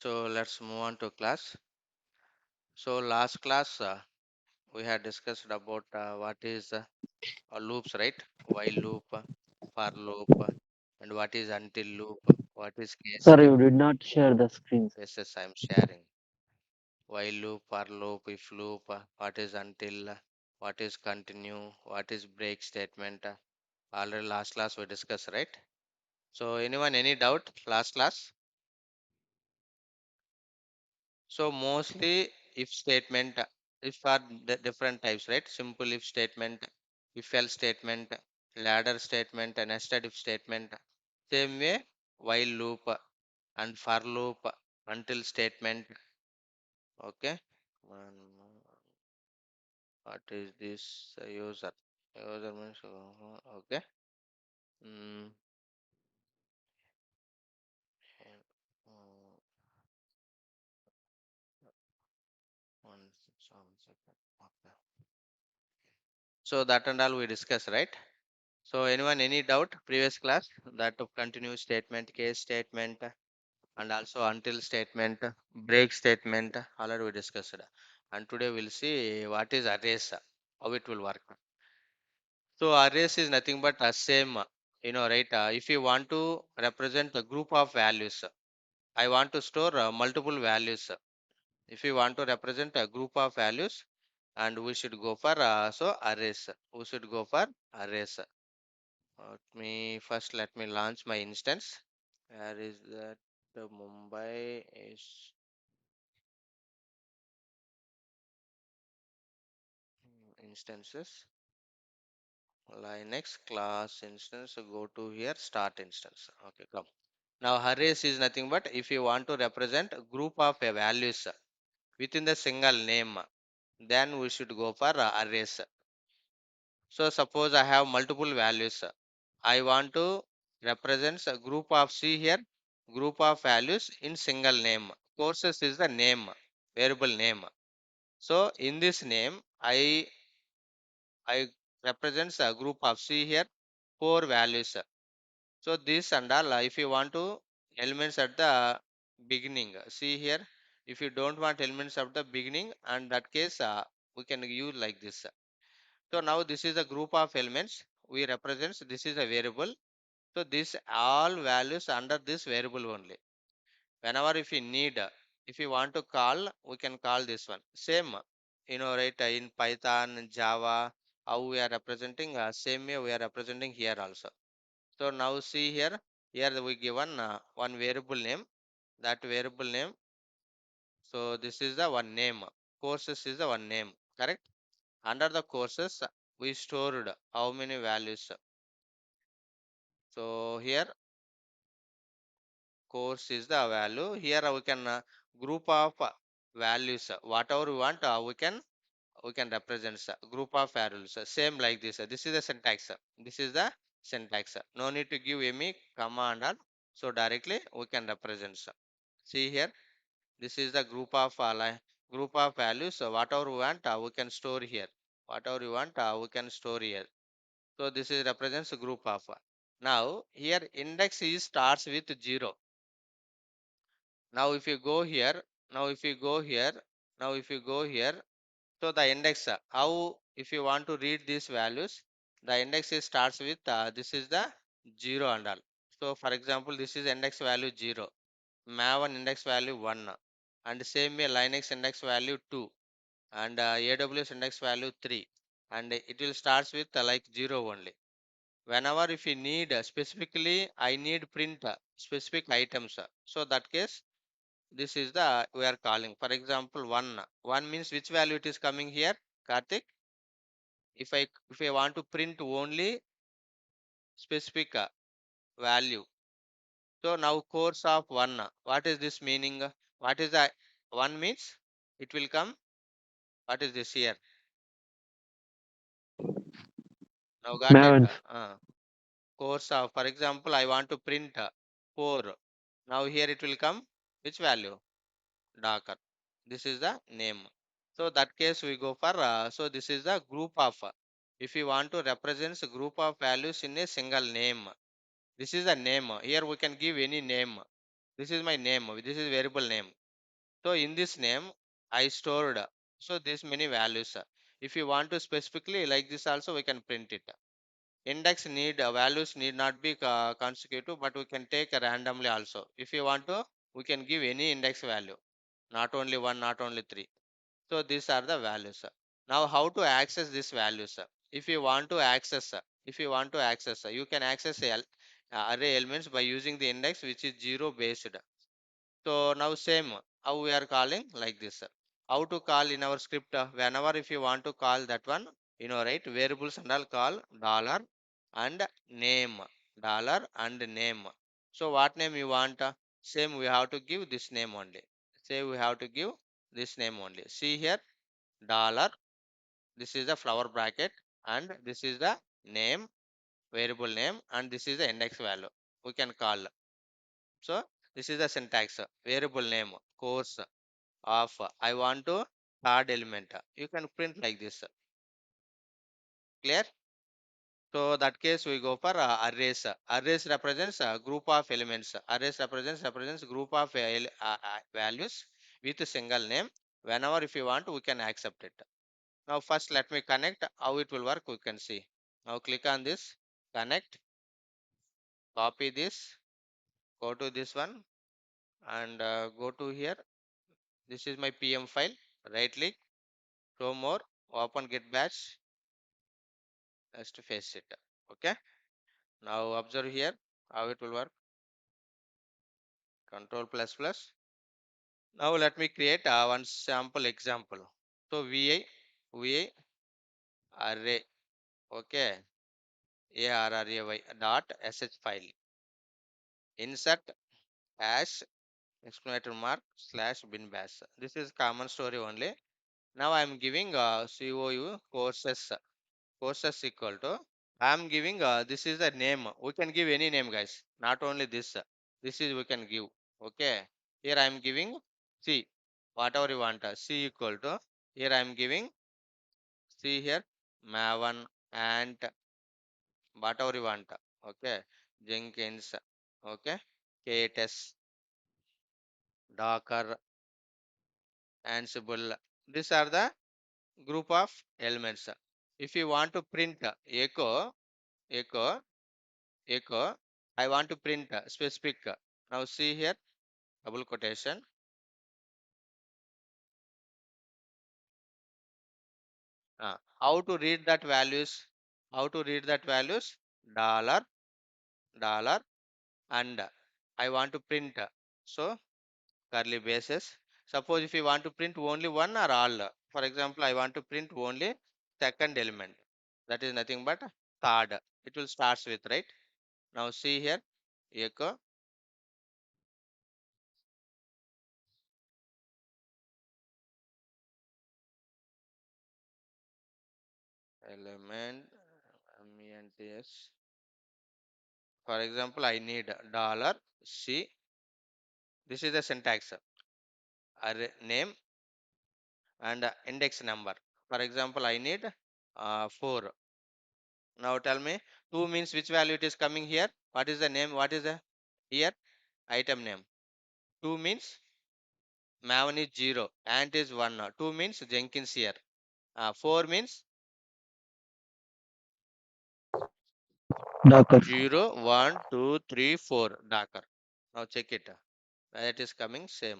So let's move on to class. So last class we had discussed about what is loops, right? While loop, for loop, and what is until loop, what is case Sorry, loop. you did not share the screen. Yes, yes, I'm sharing. While loop, for loop, if loop, what is until, what is continue, what is break statement. Already last class we discussed, right? So anyone any doubt last class? So mostly if statement, if are the different types, right? Simple if statement, if else statement, ladder statement, and nested if statement. Same way, while loop and for loop until statement. Okay. What is this user? User means okay. Mm, and, one second. Okay. So that and all we discuss, right? So anyone any doubt previous class that of continuous statement, case statement, and also until statement, break statement, already we discussed. And today we'll see what is arrays, how it will work. So arrays is nothing but a same, right? If you want to represent a group of values, I want to store multiple values. If you want to represent a group of values, and we should go for so arrays. We should go for arrays. Let me launch my instance. Where is that? The Mumbai is instances. Linux class instance. So go to here start instance. Okay, come. Now arrays is nothing but if you want to represent a group of values within the single name, then we should go for arrays. So suppose I have multiple values. I want to represent a group of see here group of values in single name. Courses is the name, variable name. So in this name, I represents a group of see here four values. So this and all, if you want to elements at the beginning, see here. If you don't want elements at the beginning, and that case we can use like this. So now this is a group of elements. We represents this is a variable. So this all values under this variable only. Whenever if you need, if you want to call, we can call this one. Same, right? In Python, Java, how we are representing, same way we are representing here also. So now see here, here we given one variable name. That variable name. So this is the one name. Courses is the one name. Correct? Under the courses, we stored how many values. So here course is the value. Here we can group of values. Whatever we want, we can represent group of values. Same like this. This is the syntax. This is the syntax. No need to give any command. So directly we can represent. See here. This is the group of values. So whatever we want, we can store here. Whatever you want, we can store here. So this is represents a group of. Now here index is starts with 0. Now if you go here, now if you go here, now if you go here, so the index, how if you want to read these values, the index is starts with this is the 0 and all. So for example, this is index value 0, Maven index value 1, and same way Linux index value 2, and AWS index value 3, and it will starts with like 0 only. Whenever if you need specifically, I need print specific items. So that case this is the we are calling. For example, 1 means which value it is coming here, Karthik? If I want to print only specific value, so now course of 1, what is this meaning? What is the 1 means? It will come. What is this here? Now got it. Mavens. Course of, for example, I want to print 4. Now here it will come which value? Darker. This is the name. So that case we go for so this is the group of if you want to represent a group of values in a single name, this is the name. Here we can give any name. This is my name. This is variable name. So in this name I stored so this many values. If you want to specifically like this also we can print it. Index need values need not be consecutive, but we can take randomly also. If you want to, we can give any index value, not only one, not only three. So these are the values. Now how to access these values? If you want to access, you can access array elements by using the index which is 0 based. So now same how we are calling like this. How to call in our script? Whenever if you want to call that one, right, variables and all call dollar and name, dollar and name. So what name you want? Same we have to give this name only. Say we have to give this name only. See here, dollar. This is the flower bracket and this is the name, variable name, and this is the index value. We can call. So this is the syntax. Variable name, course of I want to third element. You can print like this. Clear? So that case we go for arrays. Arrays represents a group of elements. Arrays represents group of values with a single name. Whenever if you want, we can accept it. Now first let me connect. How it will work, we can see. Now click on this, connect, copy this, go to this one, and go to here. This is my PM file. Right click, show more, open get batch. Let's face it. Okay. Now observe here how it will work. Control plus plus. Now let me create one sample example. So vi array. Okay. array dot sh file. Insert hash exclamation mark slash bin bash. This is common story only. Now I am giving COU courses equal to I am giving this is the name. We can give any name, guys. Not only this. This is we can give. Okay. Here I am giving C. Whatever you want. C equal to. Here I am giving C here. Maven and whatever you want. Okay. Jenkins. Okay. KTS. Docker. Ansible. These are the group of elements. If you want to print echo echo, I want to print specific. Now see here, double quotation. How to read that values? How to read that values? Dollar, dollar, and I want to print. So curly braces. Suppose if you want to print only one or all. For example, I want to print only second element. That is nothing but third. It will starts with, right. Now see here, echo element MENTS. For example, I need dollar C. This is the syntax. Array name and index number. For example, I need 4. Now tell me 2 means which value it is coming here. What is the name? What is the here item name? 2 means Maven is 0. Ant is 1. 2 means Jenkins here. 4 means Docker. 0, 1, 2, 3, 4. Docker. Now check it. That is coming same.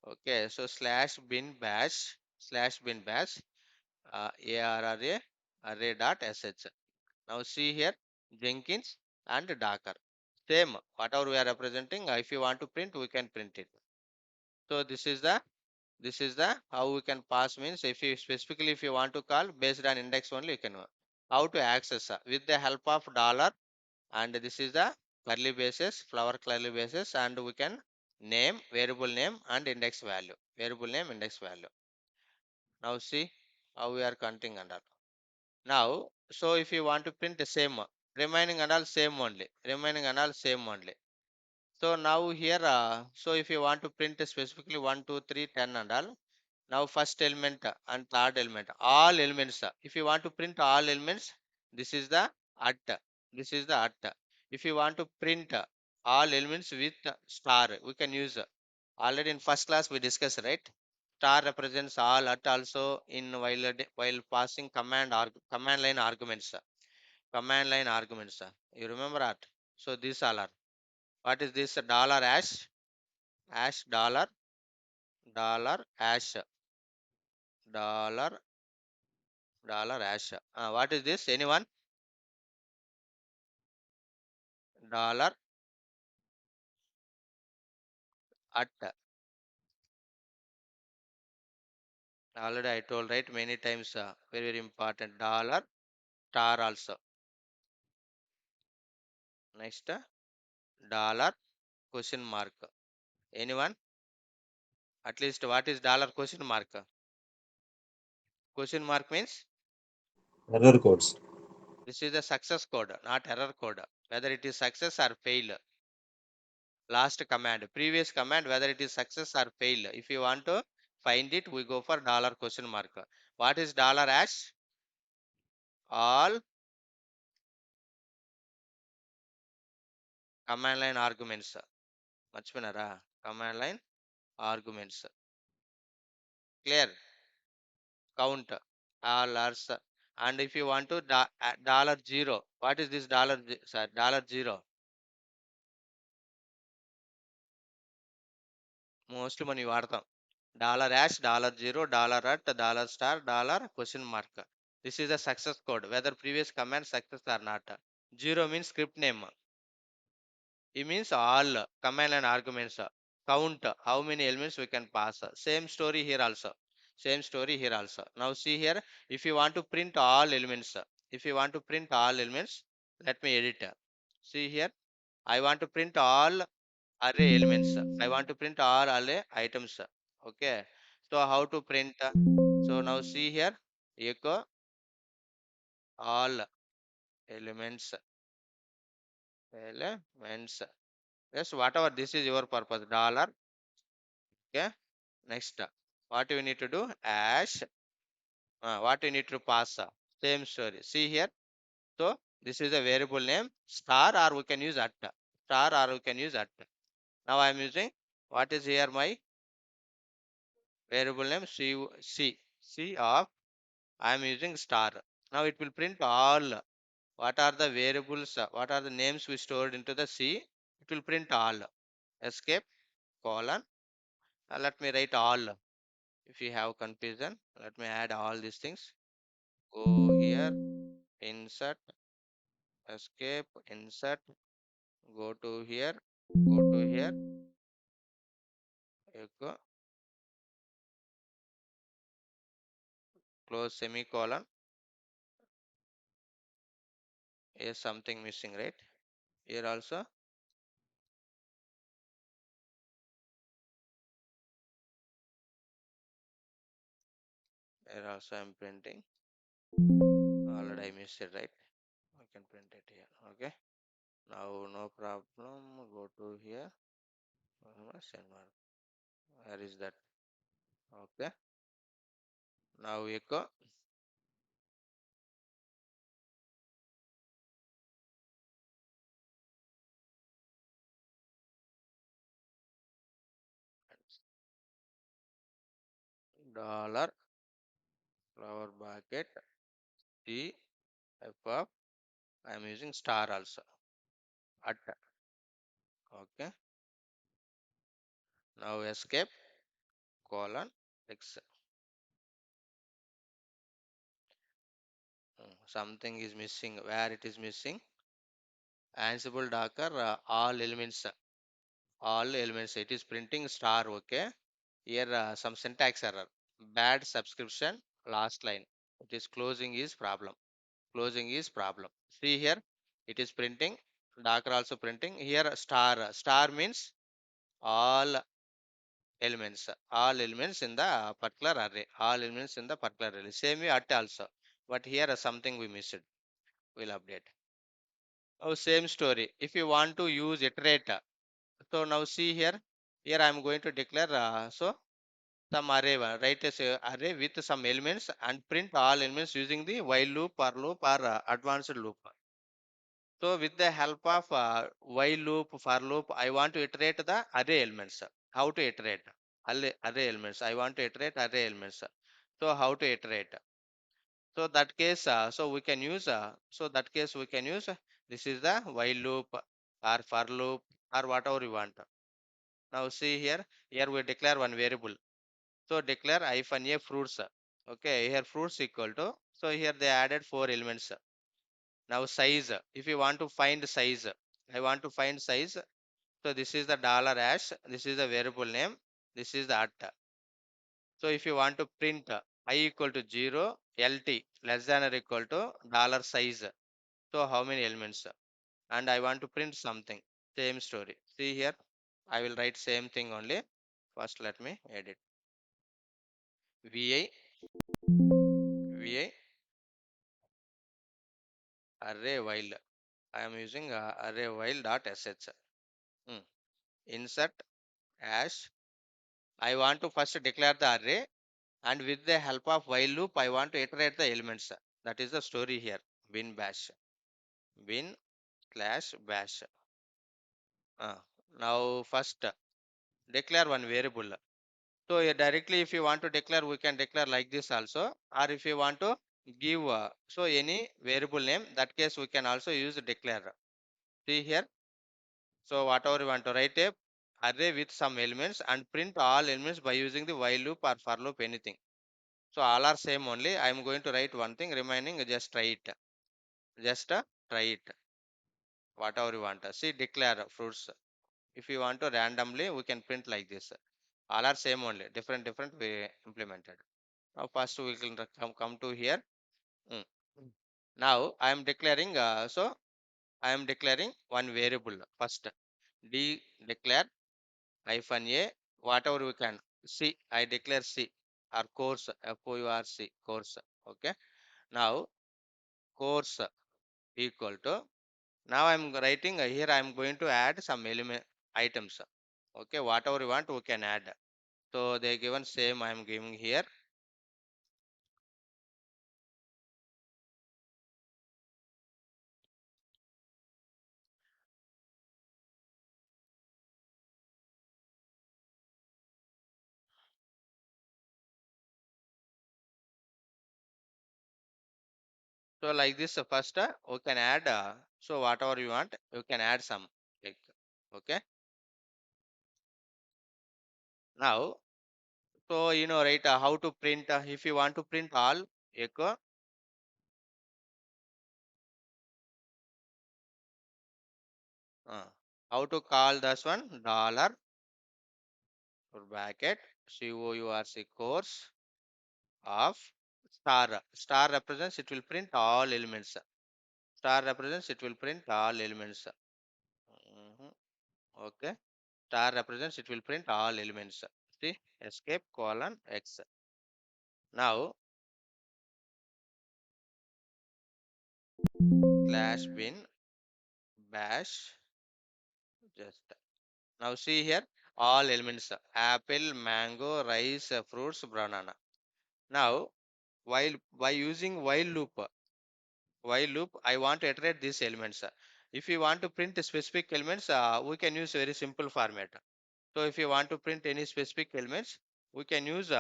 Okay, so slash bin bash array array dot sh. Now see here Jenkins and Docker. Same whatever we are representing. If you want to print, we can print it. So this is the how we can pass means if you specifically if you want to call based on index only you can how to access with the help of dollar and this is the curly braces flower curly braces and we can name variable name and index value variable name index value. Now see how we are counting and all. Now so if you want to print the same remaining and all same only remaining and all same only. So now here so if you want to print specifically 1 2 3 10 and all. Now first element and third element all elements if you want to print all elements this is the at this is the at. If you want to print all elements with star. We can use already in first class we discussed, right? Star represents all at also in while passing command line arguments. Command line arguments. You remember that? So these all are. What is this? Dollar hash dollar hash dollar hash. What is this? Anyone? Dollar at. Already I told, right, many times. Very very important. Dollar star also. Next, dollar question mark. Anyone? At least what is dollar question mark? Question mark means Error codes. this is the success code, not error code. Whether it is success or fail. Last command, previous command, whether it is success or fail. If you want to find it, we go for dollar question mark. What is dollar hash? All command line arguments. మర్చిపోయినారా? Command line arguments. Clear? Count all hours. And if you want to dollar zero, what is this dollar zero? Mostly మనం వాడతాం. Dollar hash, dollar zero, dollar at, dollar star, dollar question mark. This is the success code, whether previous command success or not. Zero means script name. It means all command and arguments. Count how many elements we can pass. Same story here also. Same story here also. Now see here, if you want to print all elements, if you want to print all elements, let me edit. See here, I want to print all array elements. I want to print all array items. Okay. So how to print? So now see here, echo all elements. Elements. Yes, whatever this is your purpose. Dollar. Okay. Next, what you need to do? Hash. What you need to pass? Same story. See here. So this is a variable name star, or we can use at. Star, or we can use at. Now I am using, what is here my variable name? C of, I am using star. Now it will print all. What are the variables? What are the names we stored into the C? It will print all. Escape colon. Let me write all. If you have confusion, let me add all these things. Go here, insert, escape, insert, go to here, go to here, echo, close semicolon. Here something missing, right? Here also, here also I'm printing. Already I missed it, right? I can print it here. Okay. Now no problem. Go to here. Send mark. Where is that? Okay. Now echo dollar flower bucket T F of, I am using star also at. Okay. Now escape colon X. Something is missing. Where it is missing? Ansible Docker all elements. It is printing star. Okay. Here some syntax error. Bad subscription last line. It is closing is problem. Closing is problem. See here, it is printing. Docker also printing. Here star. Star means all elements. All elements in the particular array. All elements in the particular array. Same way at also. But here something we missed. We'll update. Oh, same story. If you want to use iterate, so now see here. Here I am going to declare some array. Write as a array with some elements and print all elements using the while loop or advanced loop. So with the help of while loop, for loop, I want to iterate the array elements. How to iterate array elements? I want to iterate array elements. So how to iterate? So that case, so we can use. So that case we can use. This is the while loop or for loop or whatever you want. Now see here. Here we declare one variable. So declare hyphen a fruits. Okay, here fruits equal to. So here they added four elements. Now size, if you want to find size, I want to find size. So this is the dollar hash, this is the variable name, this is the at. So if you want to print I equal to 0, LT less than or equal to dollar size. So how many elements? And I want to print something, same story. See here, I will write same thing only. First let me edit. VI, VI array while. I am using array while dot sh. Hmm. Insert hash. I want to first declare the array, and with the help of while loop I want to iterate the elements. That is the story here. Bin bash, bin slash bash. Uh, Now first declare one variable. So directly if you want to declare, we can declare like this also, or if you want to give so any variable name, that case we can also use declare. See here. So whatever you want to write a array with some elements and print all elements by using the while loop or for loop, anything. So all are same only. I am going to write one thing, remaining just try it. Just try it. Whatever you want. See declare fruits. If you want to randomly, we can print like this. All are same only. Different way implemented. Now first we can come to here. Mm. Now I am declaring. So I am declaring one variable first. D declare hyphen a, whatever we can. C, I declare C or course, FOURC course. Okay. Now course equal to, now I'm writing here, I'm going to add some element items. Okay, whatever you want we can add. So they given same I'm giving here. So like this, first we can add. So whatever you want, you can add some. Like, okay. Now, so you know, right? How to print? If you want to print all, echo. Uh, how to call this one? Dollar or bracket COURC course of star. Star represents it will print all elements. Star represents it will print all elements. Mhm. Okay. Star represents it will print all elements. See, escape colon X. Now slash bin bash just. Now see here all elements: apple, mango, rice, fruits, banana. Now while by using while loop, I want to iterate these elements. If you want to print specific elements, we can use very simple format. So if you want to print any specific elements, we can use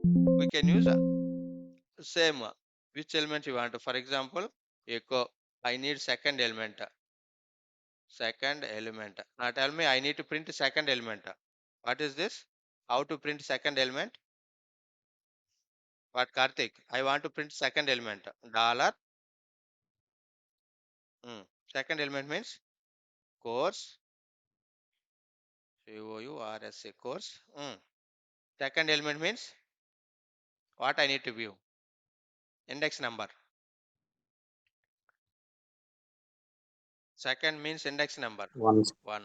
we can use same which element you want. For example, echo. I need second element. Second element. Now tell me, I need to print second element. What is this? How to print second element? What, Karthik? I want to print second element. Dollar. Second element means course. COURSA course. Second element means what I need to view. Index number. Second means index number. One. 1.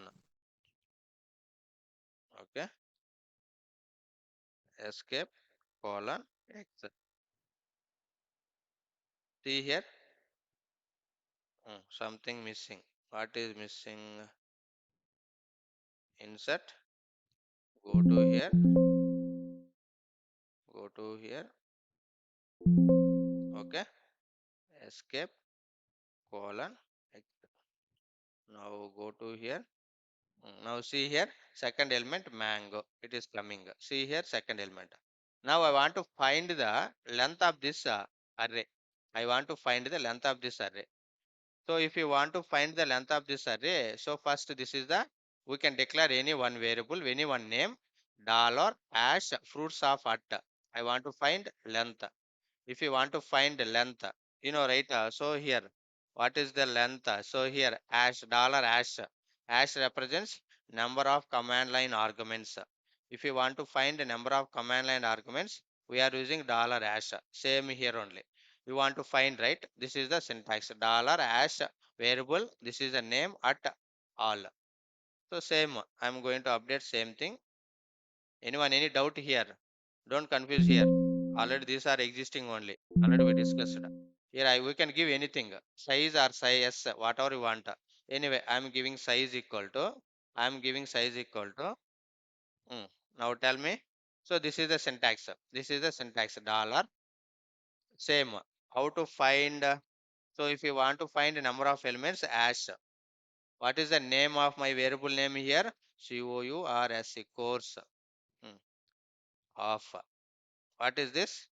Okay. Escape colon X. See here. Something missing. What is missing? Insert. Go to here. Go to here. Okay. Escape colon X. Now go to here. Now see here, second element mango. It is coming. See here, second element. Now I want to find the length of this array. I want to find the length of this array. So if you want to find the length of this array, so first this is the, we can declare any one variable, any one name, dollar hash fruits of at. I want to find length. If you want to find the length, right, so here what is the length? So here hash dollar hash represents number of command line arguments. If you want to find the number of command line arguments, we are using dollar hash. Same here only, you want to find, right? This is the syntax, dollar hash variable, this is the name at all. So same, I'm going to update same thing. Anyone any doubt here? Don't confuse here. Already these are existing only. Already we discussed. Here we can give anything. Size or size, whatever you want. Anyway, I'm giving size equal to. I'm giving size equal to. Now tell me. So this is the syntax. This is the syntax. Dollar. Same. How to find? So if you want to find a number of elements, hash. What is the name of my variable name here? COURS, course. Hmm, of. What is this?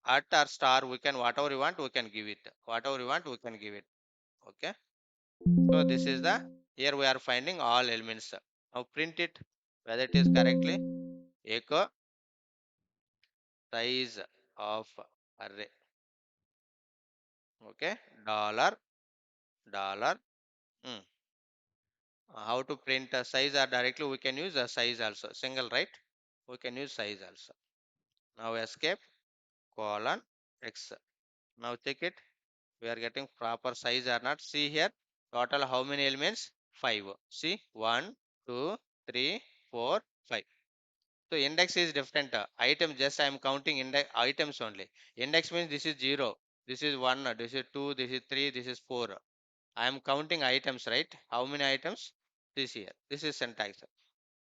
At or star, we can, whatever you want we can give it, whatever you want we can give it. Okay, so this is the, here we are finding all elements. Now print it whether it is correctly. Echo size of array. Okay, dollar dollar. mm. How to print a size, or directly we can use a size also, single, right? We can use size also. Now escape, colon x. Now check it, we are getting proper size or not. See here, total how many elements? 5. See, 1 2 3 4 5. So index is different. Item, just I am counting index items only. Index means this is 0, this is 1, this is 2, this is 3, this is 4. I am counting items, right? How many items? This here, this is syntax.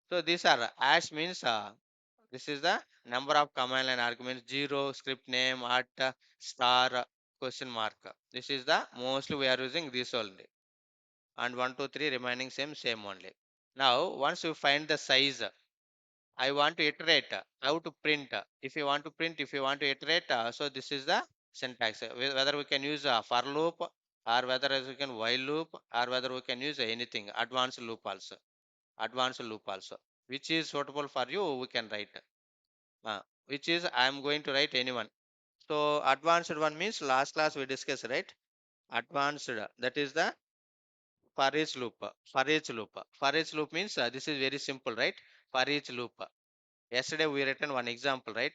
So these are hash means, this is the number of command line arguments, 0, script name, at, star, question mark. This is the mostly we are using this only. And 1 2 3 remaining same only. Now once you find the size, I want to iterate, how to print. If you want to print, if you want to iterate, so this is the syntax. Whether we can use a for loop, or whether we can while loop, or whether we can use anything, advanced loop also. Advanced loop also. Which is suitable for you, we can write. Which is I am going to write anyone. So advanced one means last class we discussed, right? Advanced, that is the for each loop. For each loop. For each loop means, this is very simple, right? For each loop. Yesterday we written one example, right?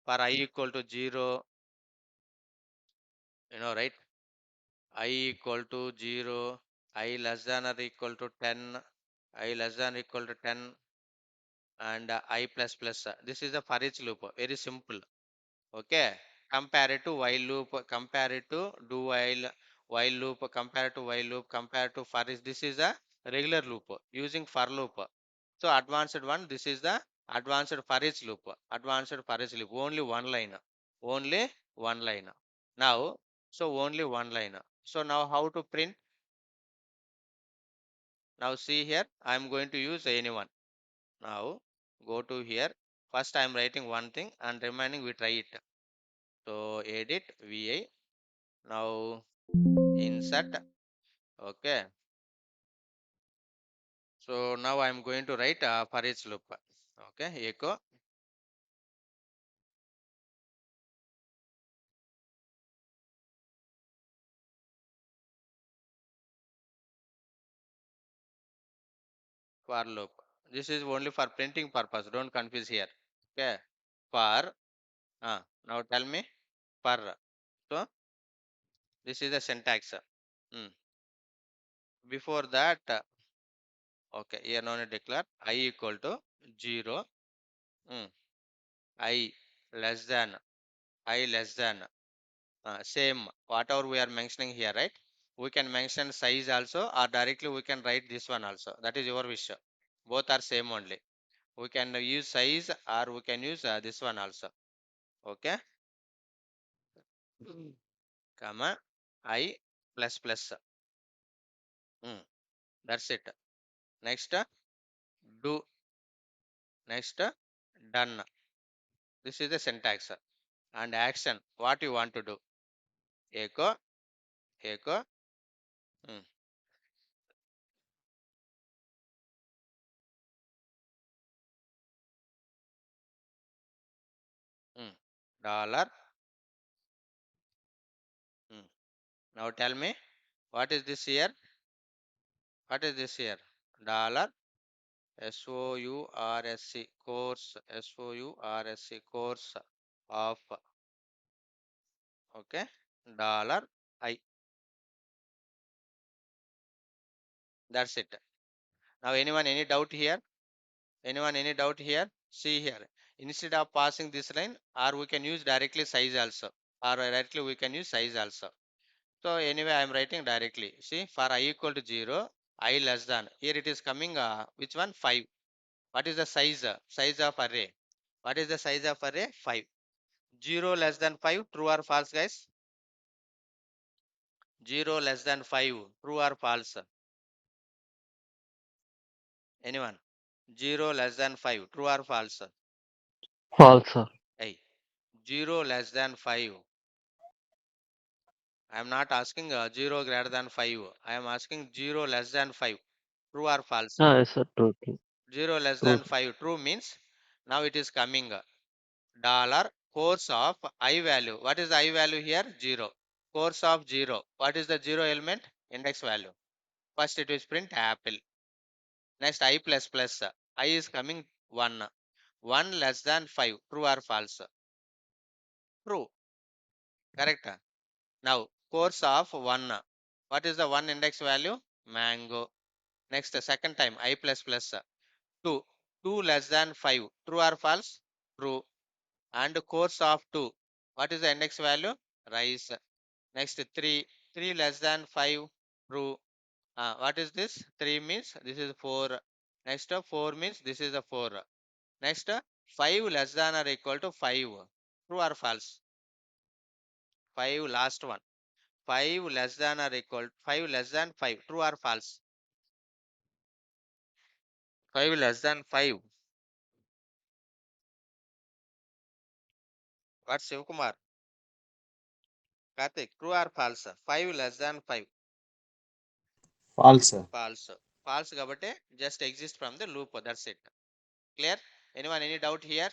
For I equal to 0, right? I equal to 0, I less than or equal to 10, I less than or equal to 10, and I plus plus. This is the for each loop. Very simple. Okay, compare it to while loop, compare it to do while loop, compare to while loop, compare to for each. This is a regular loop using for loop. So advanced one, this is the advanced for each loop, advanced for each loop, only one line, only one line. Now, so only one line. So now how to print? Now see here, I am going to use anyone. Now go to here, first I am writing one thing and remaining we try it. So edit vi. Now insert. Okay, so now I am going to write for each loop. Okay, echo for loop. This is only for printing purpose, don't confuse here. Okay, for now tell me for. So this is the syntax. Mm. Before that, okay, here no need declare I equal to 0. mm. I less than, I less than, same whatever we are mentioning here, right? We can mention size also, or directly we can write this one also, that is your wish. Both are same only. We can use size, or we can use this one also. Okay, comma I plus plus. Mm, that's it. Next, do. Next, done. This is the syntax. And action, what you want to do. Echo, echo. Mm, mm. Dollar. Mm. Now tell me, what is this here? What is this here? Dollar. SOURSC course. SOURSC course of. Okay. Dollar I. That's it. Now anyone any doubt here? Anyone any doubt here? See here. Instead of passing this line, or we can use directly size also. Or directly we can use size also. So anyway, I am writing directly. See, for I equal to 0, I less than. Here it is coming, which one? 5. What is the size? Size of array. What is the size of array? 5. 0 less than 5, true or false, guys? 0 less than 5, true or false? Anyone? 0 less than 5, true or false? False, sir. Hey, 0 less than 5. I am not asking 0 greater than 5. I am asking 0 less than 5. True or false? Ah, yes, sir. True, true, 0 less true, than sir. 5. True means now it is coming dollar course of I value. What is the I value here? 0. Course of 0. What is the 0 element? Index value. First it is print apple. Next I plus plus. I is coming 1. 1 less than 5. True or false? True. Correct. Now course of 1. What is the 1 index value? Mango. Next second time I plus plus. 2. 2 less than 5. True or false? True. And course of 2. What is the index value? Rice. Next 3. 3 less than 5. True. What is this? 3 means this is 4. Next 4 means this is a 4. Next 5 less than or equal to 5. True or false? 5 last one. 5 less than or equal 5 less than 5. True or false? 5 less than 5. What Shivkumar? Karthik, true or false? 5 less than 5. False. False. False kabate just exist from the loop. That's it. Clear? Anyone any doubt here?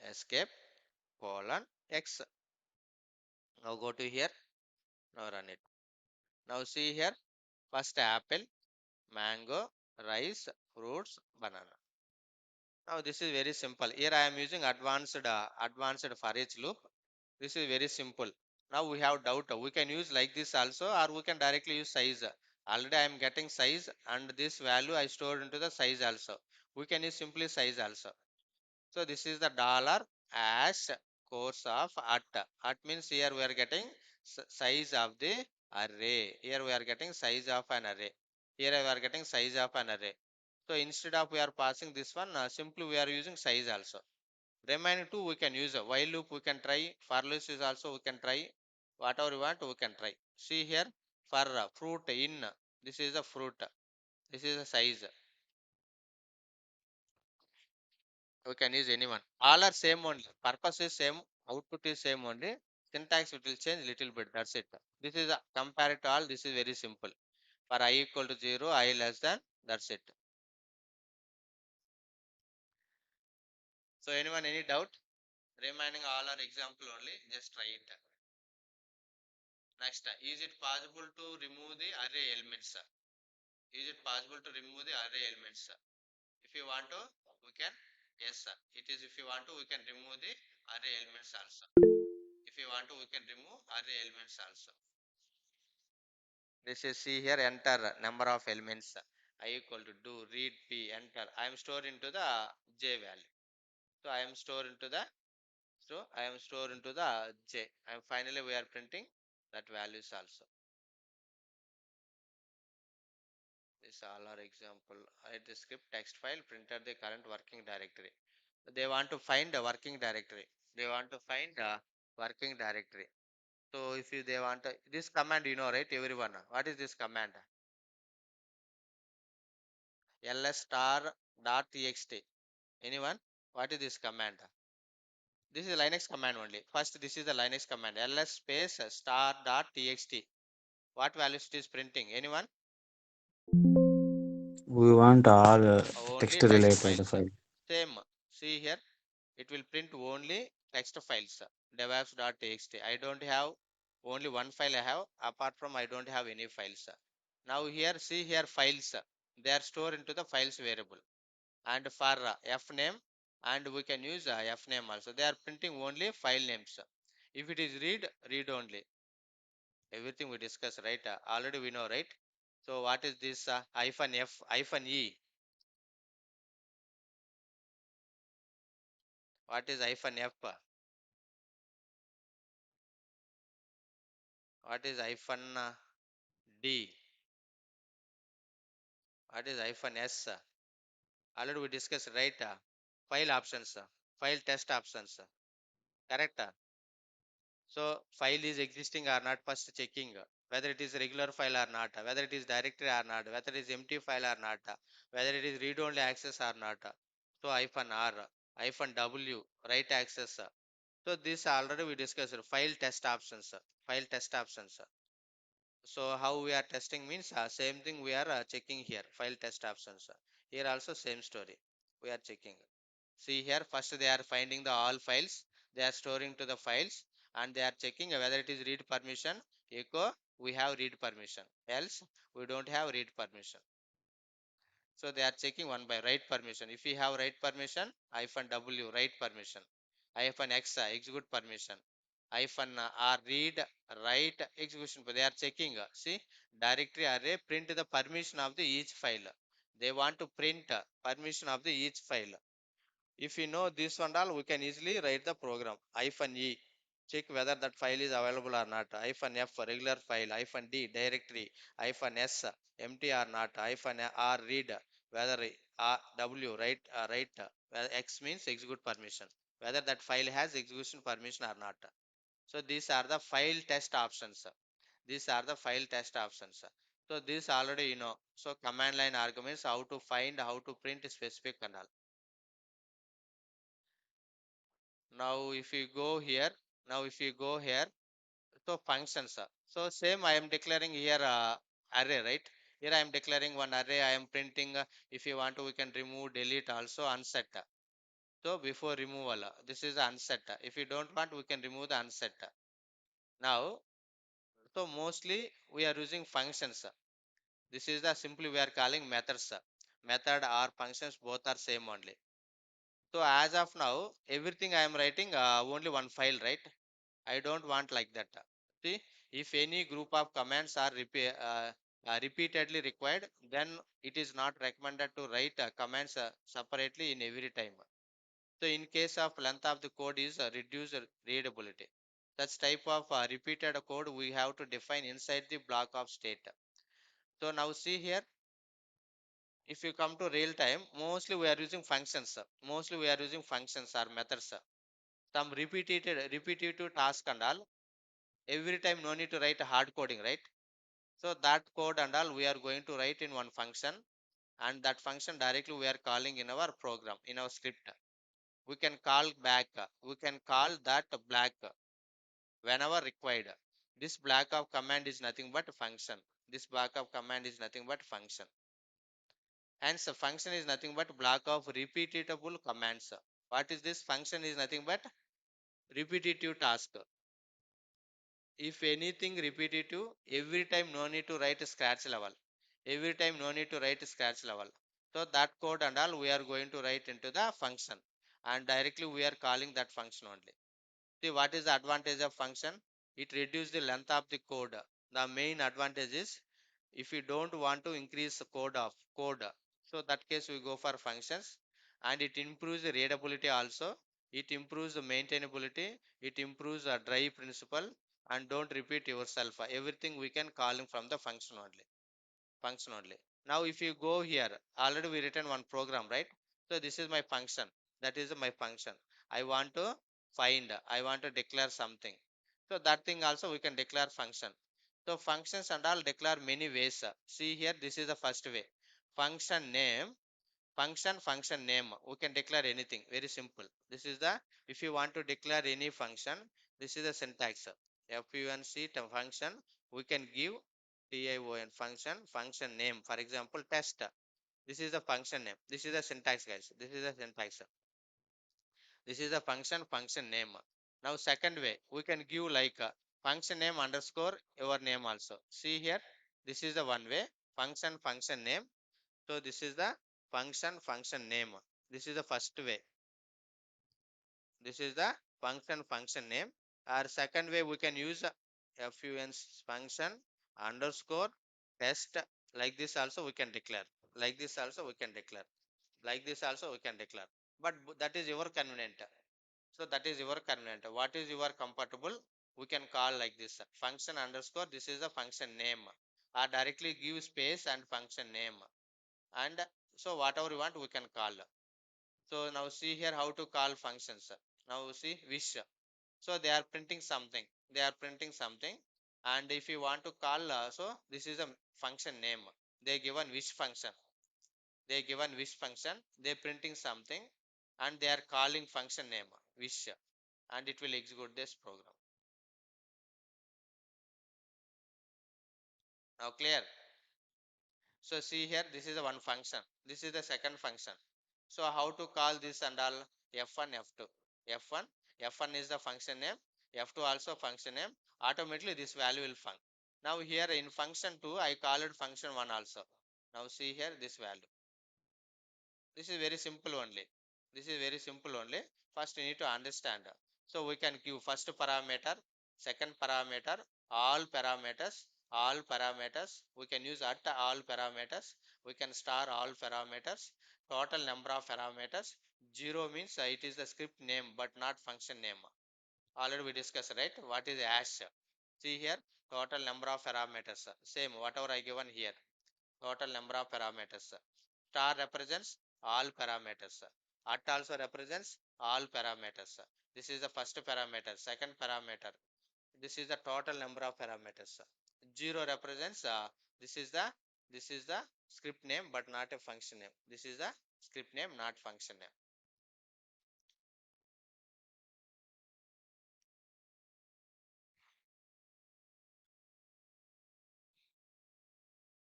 Escape colon X. Now go to here. Now run it. Now see here. First apple, mango, rice, fruits, banana. Now this is very simple. Here I am using advanced for each loop. This is very simple. Now we have doubt. We can use like this also, or we can directly use size. Already I am getting size, and this value I stored into the size also. We can use simply size also. So this is the dollar as course of at. At means here we are getting size of the array. Here we are getting size of an array. Here we are getting size of an array. So instead of we are passing this one, simply we are using size also. Remaining two we can use a while loop, we can try. For loop is also we can try. Whatever you want, we can try. See here for fruit in, this is a fruit. This is a size. We can use anyone. All are same only. Purpose is same. Output is same only. Syntax it will change little bit. That's it. This is a compare to all. This is very simple. For I equal to 0, I less than. That's it. So anyone any doubt? Remaining all are example only. Just try it. Next, is it possible to remove the array elements? Is it possible to remove the array elements? If you want to, we can. Yes, sir. It is if you want to, we can remove the array elements also. If you want to, we can remove array elements also. This is see here enter number of elements. I equal to do read p enter. I am stored into the j value. So I am stored into the j. And finally we are printing that values also. This all are example. Write the script text file printer the current working directory. They want to find a working directory. They want to find a working directory. So if you they want this command, right, everyone. What is this command? ls star dot txt. Anyone? What is this command? This is Linux command only. First, this is the Linux command. ls space star dot txt. What values it is printing? Anyone? We want all Only text text related files. file. Same. See here, it will print only text files. Devapps.txt. I don't have only one file I have. Apart from I don't have any files. Now here, see here files. They are stored into the files variable. And for fname, and we can use fname also. They are printing only file names. If it is read only. Everything we discuss, right? Already we know, right? So what is this hyphen f hyphen e? What is hyphen f? What is hyphen d? What is hyphen s? Already we discussed, right? File options, file test options, correct? So file is existing or not, first checking whether it is regular file or not, whether it is directory or not, whether it is empty file or not, whether it is read only access or not. So hyphen r, hyphen w, write access. So this already we discussed, file test options, file test options. So how we are testing means same thing we are checking here, file test options. Here also same story we are checking. See here, first they are finding the all files, they are storing to the files, and they are checking whether it is read permission. Echo, we have read permission, else we don't have read permission. So they are checking one by write permission. If you have write permission, hyphen w, write permission, hyphen x, execute permission, hyphen r, read, write, execution. They are checking. See, directory array print the permission of the each file. They want to print permission of the each file. If you know this one all, we can easily write the program. Hyphen E, check whether that file is available or not. Hyphen F, regular file. Hyphen D, directory. Hyphen S, empty or not. Hyphen R, read. Whether W, write. X means execute permission. Whether that file has execution permission or not. So these are the file test options. These are the file test options. So this already you know. So command line arguments, how to find, how to print specific and all. Now if you go here, now if you go here, so functions. So same I am declaring here array, right? Here I am declaring one array, I am printing. If you want to, we can remove, delete, also unset. So before removal, this is unset. If you don't want, we can remove the unset. Now, so mostly we are using functions. This is the simply we are calling methods. Method or functions both are same only. So as of now, everything I am writing only one file, right? I don't want like that. See, if any group of commands are repeatedly required, then it is not recommended to write commands separately in every time. So in case of length of the code is reduced readability. Such type of repeated code we have to define inside the block of state. So now see here, if you come to real time, mostly we are using functions. Mostly we are using functions or methods. Some repetitive task and all. Every time no need to write a hard coding, right? So that code and all we are going to write in one function, and that function directly we are calling in our program, in our script. We can call back, we can call that black whenever required. This block of command is nothing but function. This block of command is nothing but function. Hence, function is nothing but block of repeatable commands. What is this? Function is nothing but repetitive task. If anything repetitive, every time no need to write scratch level. Every time no need to write scratch level. So that code and all we are going to write into the function, and directly we are calling that function only. See what is the advantage of function? It reduces the length of the code. The main advantage is if you don't want to increase the code, so that case we go for functions, and it improves the readability also. It improves the maintainability. It improves the drive principle, and don't repeat yourself. Everything we can call in from the function only. Function only. Now if you go here, already we written one program, right? So this is my function. That is my function. I want to find, I want to declare something. So that thing also we can declare function. So functions and all declare many ways. See here, this is the first way. Function name, function name. We can declare anything. Very simple. This is the, if you want to declare any function, this is the syntax. Func function, we can give tion function name. For example, test. This is the function name. This is the syntax, guys. This is the syntax. This is the function name. Now second way, we can give like function name underscore your name also. See here, this is the one way, function name. So this is the function name. This is the first way. This is the function name. Or second way, we can use fun function underscore test. Like this also we can declare. Like this also we can declare. Like this also we can declare. But that is your convenient. So that is your convenient. What is your compatible? We can call like this function underscore. This is the function name, or directly give space and function name. And so whatever you want, we can call. So now see here how to call functions. Now see wish. So they are printing something. They are printing something. And if you want to call, so this is a function name. They given wish function. They given wish function. They printing something, and they are calling function name wish, and it will execute this program. Now clear? So see here, this is the one function. This is the second function. So how to call this and all? F1, F2. F1, F1 is the function name. F2 also function name. Automatically this value will func. Now here in function 2, I call it function 1 also. Now see here this value. This is very simple only. This is very simple only. First you need to understand. So we can give first parameter, second parameter, all parameters. We can use at all parameters. We can star all parameters. Total number of parameters. 0 means it is the script name but not function name. Already we discussed, right? What is hash? See here, total number of parameters. Same, whatever I given here. Total number of parameters. Star represents all parameters. At also represents all parameters. This is the first parameter. Second parameter. This is the total number of parameters. 0 represents this is the script name but not a function name. This is the script name, not function name.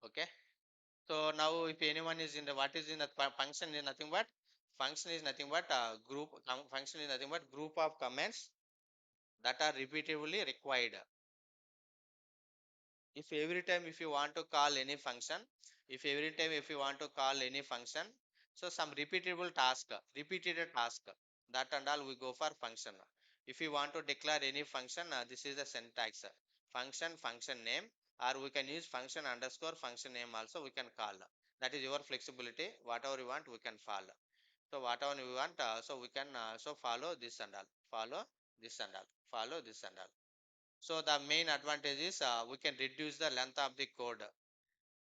Okay. So now if anyone is in the, what is in the function is nothing but, function is nothing but group, function is nothing but group of comments that are repeatedly required. If every time if you want to call any function, if every time if you want to call any function, so some repeatable task, repeated task, that and all we go for function. If you want to declare any function, this is the syntax, function name, or we can use function underscore function name also we can call. That is your flexibility. Whatever you want we can follow. So whatever we want, so we can so follow this and all, follow this and all, follow this and all. So the main advantage is we can reduce the length of the code.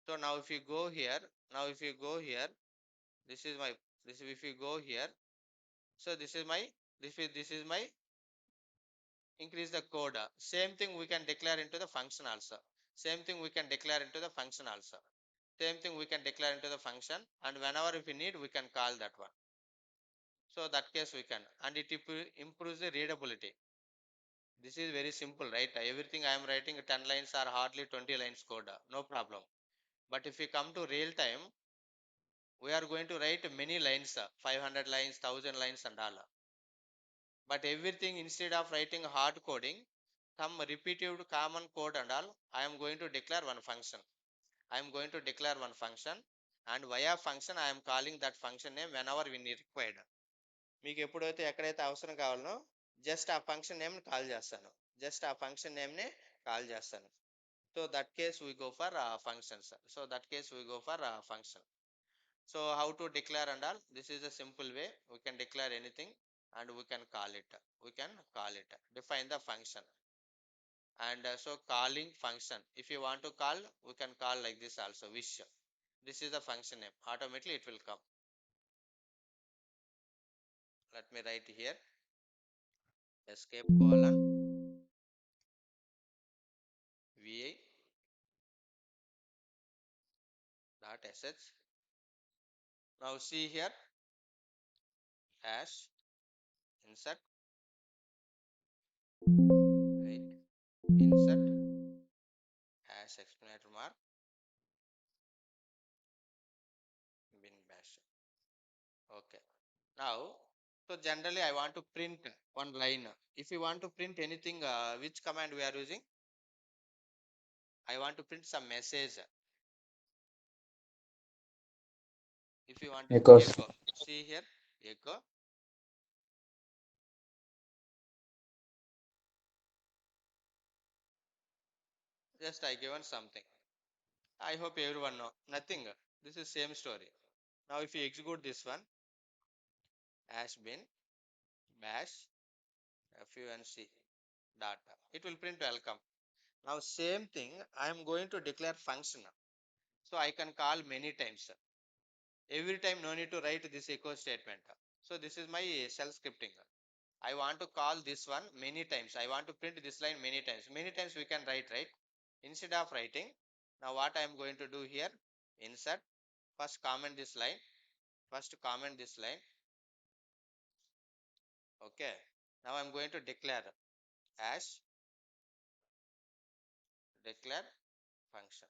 So now if you go here, now if you go here, this is my, this if you go here, so this is my increase the code. Same thing we can declare into the function also. Same thing we can declare into the function also. Same thing we can declare into the function, and whenever if we need we can call that one. So that case we can, and it improves the readability. This is very simple, right? Everything I am writing 10 lines or hardly 20 lines code, no problem. But if we come to real time, we are going to write many lines, 500 lines, 1000 lines and all. But everything, instead of writing hard coding, some repeated common code and all, I am going to declare one function. I am going to declare one function, and via function I am calling that function name whenever we need required. మీకు ఎప్పుడైతే ఎక్కడైతే అవసరం కావాలనో just ఆ function name call చేస్తాను. Just ఆ function name ని call చేస్తాను. So that case we go for functions. So that case we go for function. So how to declare and all? This is a simple way. We can declare anything and we can call it. We can call it. Define the function. And so calling function. If you want to call, we can call like this also. Wish. This is the function name. Automatically it will come. Let me write here. Escape colon. sh. Now see here, hash insert, right, insert hash exclamation mark bin bash. Okay. Now, so generally I want to print one line. If you want to print anything, which command we are using? I want to print some message. If you want to Echoes. echo, see here, echo. Just I given something. I hope everyone know. Nothing. This is same story. Now if you execute this one, hash bin bash func data, it will print welcome. Now same thing, I am going to declare function. So I can call many times. Every time no need to write this echo statement. So this is my shell scripting. I want to call this one many times. I want to print this line many times. Many times we can write, right? Instead of writing, now what I am going to do here, insert, first comment this line, first comment this line. Okay. Now I'm going to declare hash declare function.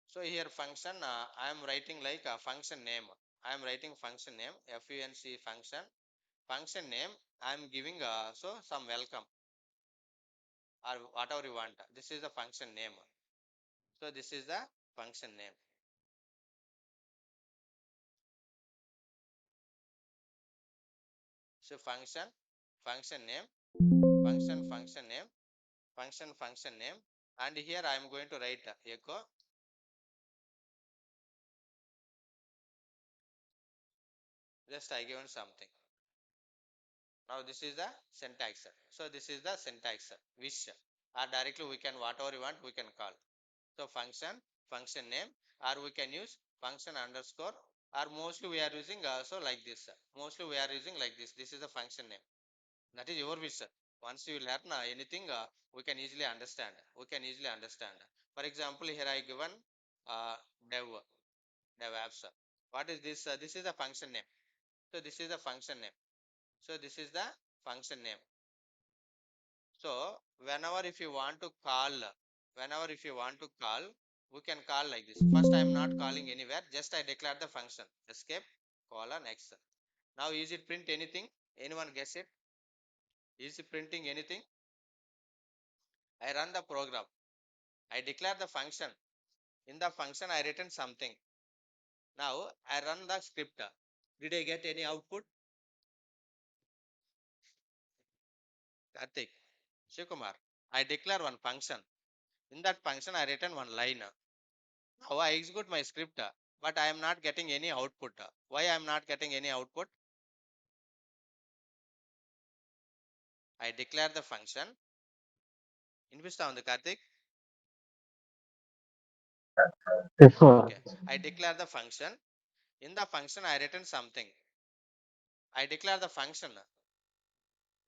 So here function, I am writing like a function name. I am writing function name, func function name. I am giving so some welcome or whatever you want. This is the function name. So this is the function name. So function name, function name, function name, and here I am going to write echo just I given something. Now this is the syntax. So this is the syntax which or directly we can whatever you want we can call. So function name, or we can use function underscore, or mostly we are using so like this. Mostly we are using like this. This is the function name. That is your wish. Once you learn anything, we can easily understand. We can easily understand. For example, here I given uh, dev dev apps. What is this? This is the function name. So this is the function name. So this is the function name. So whenever if you want to call, whenever if you want to call, we can call like this. First I am not calling anywhere, just I declare the function escape colon x. Now is it print anything? Anyone guess it? Is it printing anything? I run the program. I declare the function. In the function I written something. Now I run the script. Did I get any output? Karthik, Shikumar. I declare one function. In that function I written one line. Now I execute my script, but I am not getting any output. Why I am not getting any output? I declare the function. Inpista on the Karthik. Yes, sir. Okay. I declare the function. In the function I written something. I declare the function,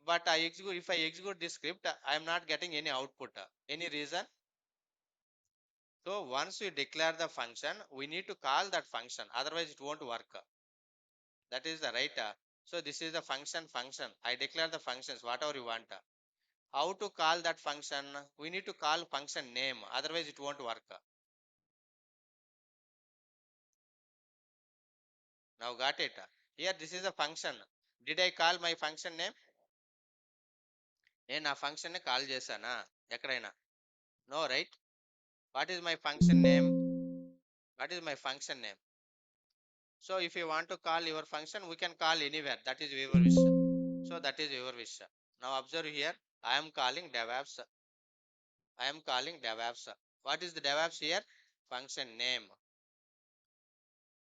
but I execute. If I execute this script, I am not getting any output. Any reason? So once we declare the function, we need to call that function. Otherwise, it won't work. That is the right. So this is the function. I declare the functions, whatever you want. How to call that function? We need to call function name. Otherwise, it won't work. Now got it. Here, this is a function. Did I call my function name? నేను ఆ function ని call చేశానా ఎక్కడైనా? No, right? What is my function name? What is my function name? So if you want to call your function, we can call anywhere. That is your wish. So that is your wish. Now observe here. I am calling DevApps. I am calling DevApps. What is the DevApps here? Function name.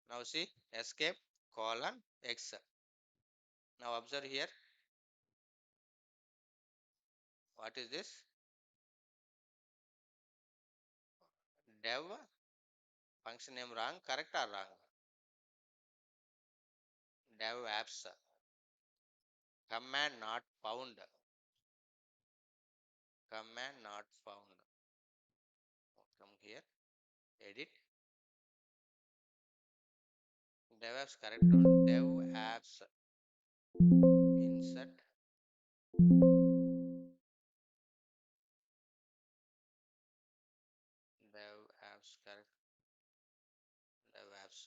Now see escape colon x. Now observe here. What is this? Dev function name wrong. Correct or wrong? Dev apps. Command not found. Command not found. Come here. Edit. dev apps correct only. Dev apps insert dev apps correct. Dev apps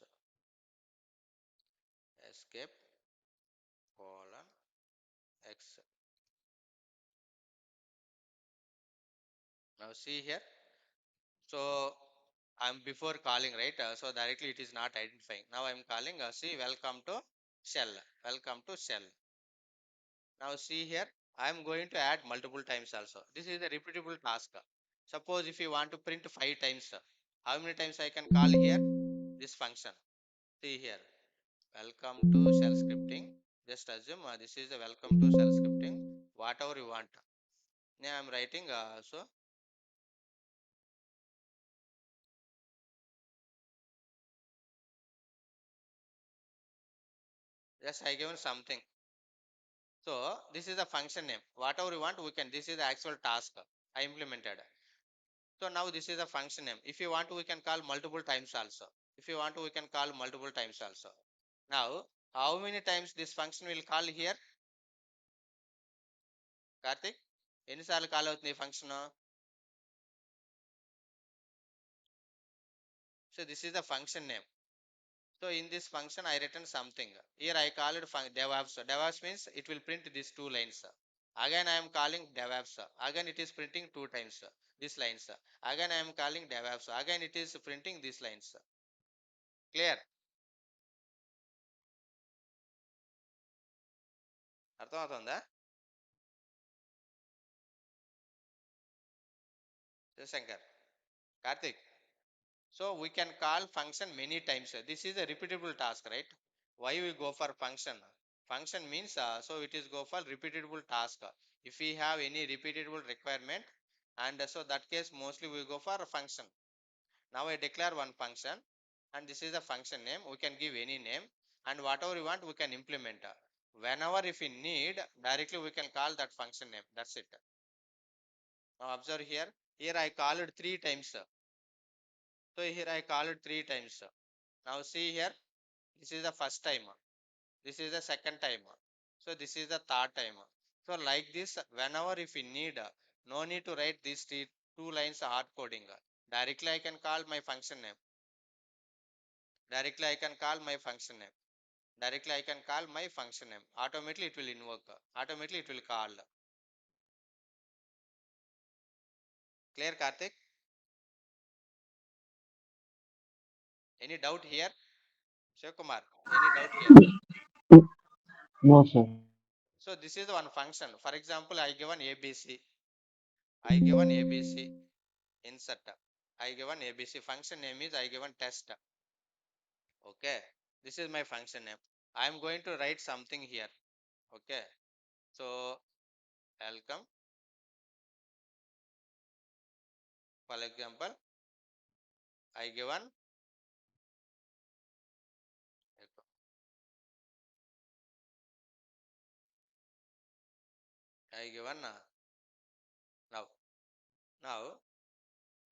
escape colon x. Now see here. So I'm before calling, right? So directly it is not identifying. Now I'm calling. See, welcome to shell. Welcome to shell. Now see here. I'm going to add multiple times also. This is a repeatable task. Suppose if you want to print 5 times, how many times I can call here this function? See here. Welcome to shell scripting. Just assume this is a welcome to shell scripting. Whatever you want. Now I'm writing. So just I given something. So this is the function name. Whatever you want, we can. This is the actual task I implemented. So now this is the function name. If you want to, we can call multiple times also. If you want to, we can call multiple times also. Now, how many times this function will call here? Karthik? ఎన్నిసార్లు call అవుతుంది ఈ function? So this is the function name. So in this function, I written something. Here I call it DevOps. DevOps means it will print these 2 lines. Again I am calling DevOps. Again it is printing 2 times these lines. Again I am calling DevOps. Again it is printing these lines. Clear? అర్థమవుతుందా Shivshankar? Karthik? So we can call function many times. This is a repeatable task, right? Why we go for function? Function means so it is go for repeatable task. If we have any repeatable requirement, and so that case mostly we go for a function. Now I declare one function, and this is the function name. We can give any name, and whatever we want we can implement. Whenever if we need, directly we can call that function name. That's it. Now observe here. Here I call it 3 times. So here I call it 3 times. Now see here. This is the first time. This is the second time. So this is the third time. So like this, whenever if we need, no need to write these 2 lines hard coding. Directly I can call my function name. Directly I can call my function name. Directly I can call my function name. Automatically it will invoke. Automatically it will call. Clear, Karthik? Any doubt here? Shiv Kumar, any doubt here? No, sir. So this is one function. For example, I given ABC. I given ABC insert. I given ABC. Function name is I given test. Okay. This is my function name. I am going to write something here. Okay. So welcome. For example, I given I given now. Now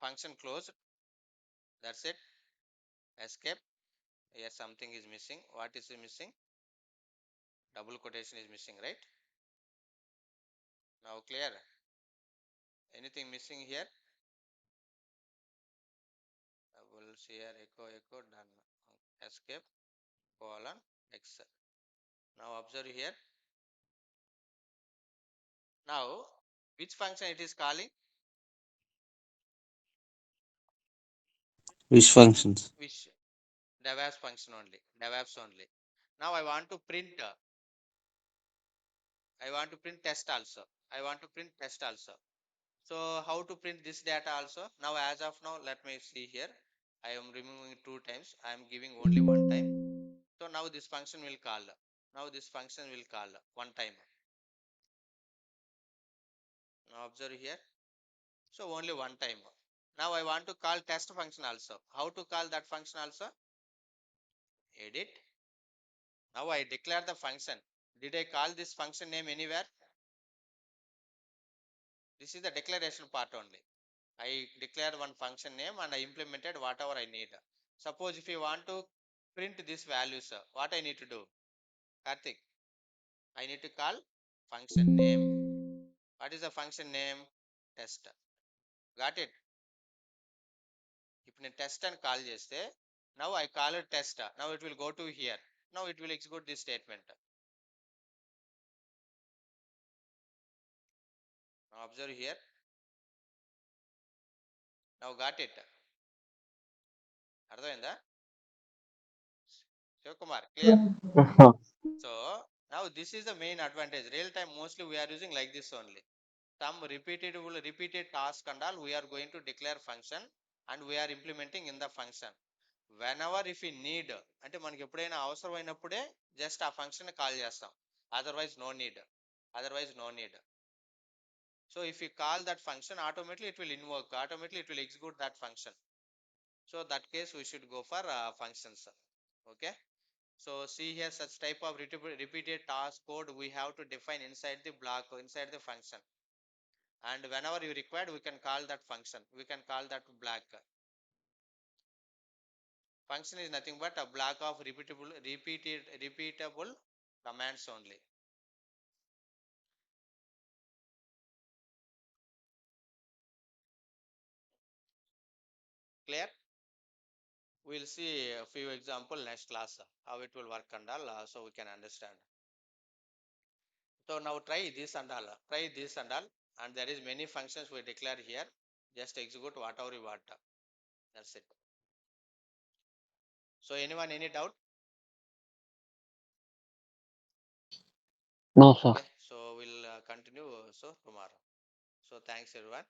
function closed. That's it. Escape. Here something is missing. What is missing? Double quotation is missing, right? Now clear. Anything missing here? Double here echo done. Escape colon x. Now observe here. Now which function it is calling? Which functions? Which DevOps function only. DevOps only. Now I want to print. I want to print test also. I want to print test also. So how to print this data also? Now as of now, let me see here. I am removing 2 times. I am giving only one time. So now this function will call. Now this function will call one time. Now observe here. So only one time. Now I want to call test function also. How to call that function also? Edit. Now I declare the function. Did I call this function name anywhere? This is the declaration part only. I declared one function name and I implemented whatever I need. Suppose if you want to print these values. What I need to do, Karthik? I need to call function name. What is the function name? Test. Got it? ఇప్పుడు నేను test అని call చేస్తే now I call it test. Now it will go to here. Now it will execute this statement. Now observe here. Now got it. అర్థమైందా Sivakumar? Clear? Uh-huh. So now this is the main advantage. Real time mostly we are using like this only. Some repeated task and all we are going to declare function and we are implementing in the function. Whenever if we need, అంటే మనకి ఎప్పుడైనా అవసరమైనప్పుడే just ఆ function call చేస్తాం. Otherwise no need. So if you call that function, automatically it will invoke, automatically it will execute that function. So that case we should go for functions. Okay. So see here, such type of repeated task code we have to define inside the block, inside the function. And whenever you required, we can call that function. We can call that block. Function is nothing but a block of repeatable commands only. Clear? We'll see a few example next class how it will work and all, so we can understand. So now try this and all, and there is many functions we declare here. Just execute whatever you want. That's it. So anyone, any doubt? No, sir. Okay, so we'll continue so tomorrow. So thanks everyone.